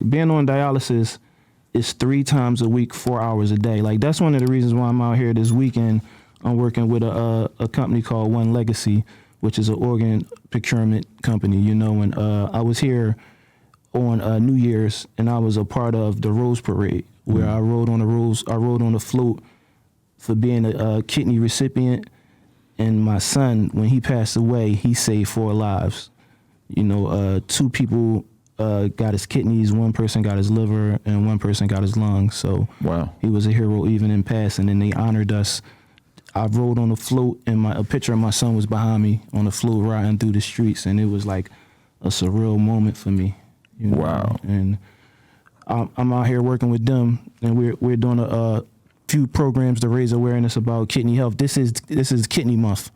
being on dialysis is 3 times a week, 4 hours a day. Like, that's one of the reasons why I'm out here this weekend. I'm working with a company called One Legacy, which is an organ procurement company, you know, and I was here on New Year's, and I was a part of the Rose Parade, where I rode on the float for being a kidney recipient. And my son, when he passed away, he saved 4 lives. You know, 2 people got his kidneys, 1 person got his liver, and 1 person got his lungs. So wow, he was a hero even in passing, and they honored us. I rode on the float, and a picture of my son was behind me on the float riding through the streets, and it was like a surreal moment for me. You know? Wow. And I'm out here working with them, and we're doing a few programs to raise awareness about kidney health. This is Kidney Month.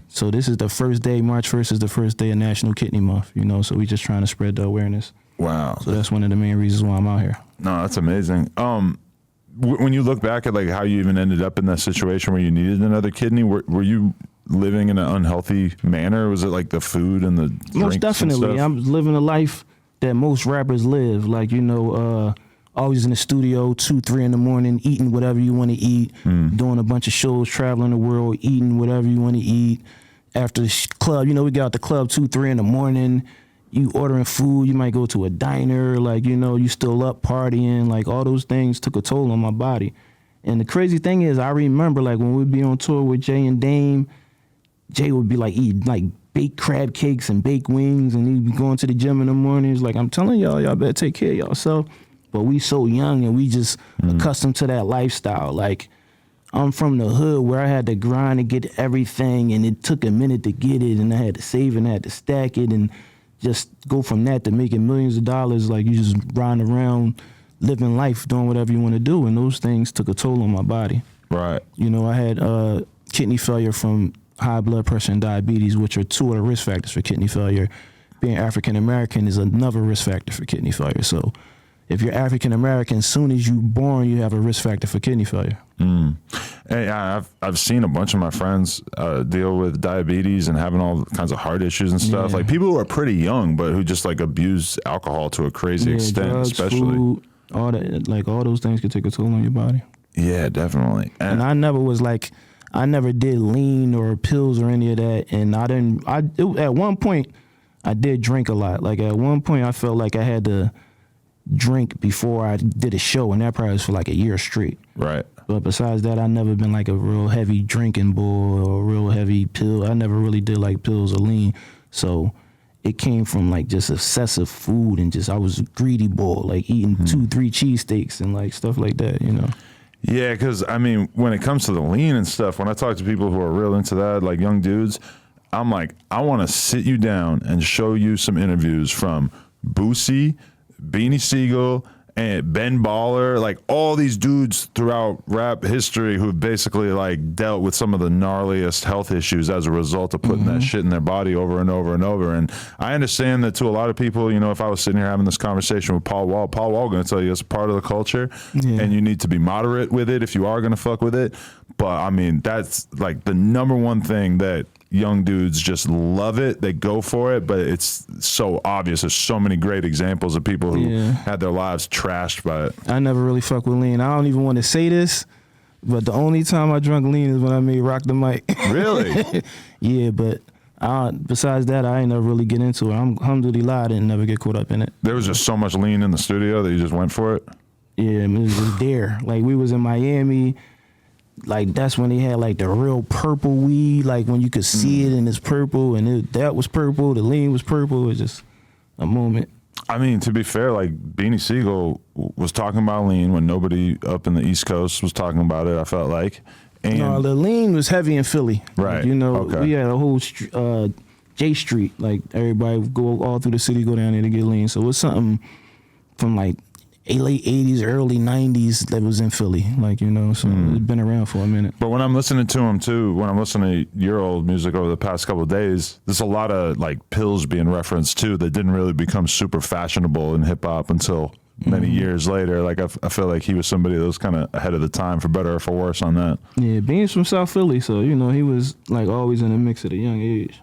So this is the first day, March 1st is the first day of National Kidney Month, you know, so we just trying to spread the awareness. Wow. So that's one of the main reasons why I'm out here. No, that's amazing. When you look back at like how you even ended up in that situation where you needed another kidney, were you living in an unhealthy manner? Was it like the food and the drinks? Most definitely. And stuff? I'm living a life that most rappers live. Like, you know, always in the studio, 2, 3 in the morning, eating whatever you want to eat, doing a bunch of shows, traveling the world, eating whatever you want to eat. After the club, you know, we got out the club 2, 3 in the morning. You ordering food, you might go to a diner, like, you know, you still up partying, like all those things took a toll on my body. And the crazy thing is, I remember like when we'd be on tour with Jay and Dame, Jay would be like eating like baked crab cakes and baked wings, and he'd be going to the gym in the mornings. Like, I'm telling y'all better take care of yourself. But we so young and we just accustomed to that lifestyle. Like, I'm from the hood where I had to grind to get everything, and it took a minute to get it, and I had to save and I had to stack it, and just go from that to making millions of dollars. Like, you just riding around, living life, doing whatever you want to do, and those things took a toll on my body. Right. You know, I had kidney failure from high blood pressure and diabetes, which are 2 of the risk factors for kidney failure. Being African American is another risk factor for kidney failure. So if you're African American, as soon as you're born, you have a risk factor for kidney failure. Hey, I've seen a bunch of my friends deal with diabetes and having all kinds of heart issues and stuff. Yeah. Like people who are pretty young, but who just like abuse alcohol to a crazy extent, drugs, especially. Food, all that, like all those things could take a toll on your body. Yeah, definitely. And I never did lean or pills or any of that. And at one point, I did drink a lot. Like at one point, I felt like I had to drink before I did a show, and that probably was for like a year straight. Right. But besides that, I never been like a real heavy drinking boy or a real heavy pill. I never really did like pills or lean. So it came from like just excessive food, and just I was a greedy boy, like eating 2, 3 cheesesteaks and like stuff like that, you know. Yeah, because I mean, when it comes to the lean and stuff, when I talk to people who are real into that, like young dudes, I'm like, I want to sit you down and show you some interviews from Boosie, Beanie Siegel, and Ben Baller, like all these dudes throughout rap history who've basically like dealt with some of the gnarliest health issues as a result of putting that shit in their body over and over and over. And I understand that to a lot of people, you know, if I was sitting here having this conversation with Paul Wall going to tell you it's a part of the culture and you need to be moderate with it if you are going to fuck with it. But I mean, that's like the number one thing that young dudes just love it. They go for it, but it's so obvious. There's so many great examples of people who had their lives trashed by it. I never really fuck with lean. I don't even want to say this, but the only time I drunk lean is when I made Rock the Mic. Really? Yeah, but besides that, I ain't never really get into it. Alhamdulillah, I didn't never get caught up in it. There was just so much lean in the studio that you just went for it? Yeah, it was just there. Like, we was in Miami. Like, that's when they had like the real purple weed, like when you could see it and it's purple, and that was purple, the lean was purple. It was just a moment. I mean, to be fair, like Beanie Siegel was talking about lean when nobody up in the East Coast was talking about it, I felt like. And no, the lean was heavy in Philly. Right. Like, you know, we had a whole J Street, like everybody would go all through the city, go down there to get lean. So it's something from like late 80s, early 90s that was in Philly, like, you know, so it's been around for a minute. But when I'm listening to him too, when I'm listening to your old music over the past couple of days, there's a lot of like pills being referenced too that didn't really become super fashionable in hip hop until many years later. Like I feel like he was somebody that was kind of ahead of the time, for better or for worse, on that. Yeah, Bean's from South Philly, so, you know, he was like always in the mix at a young age.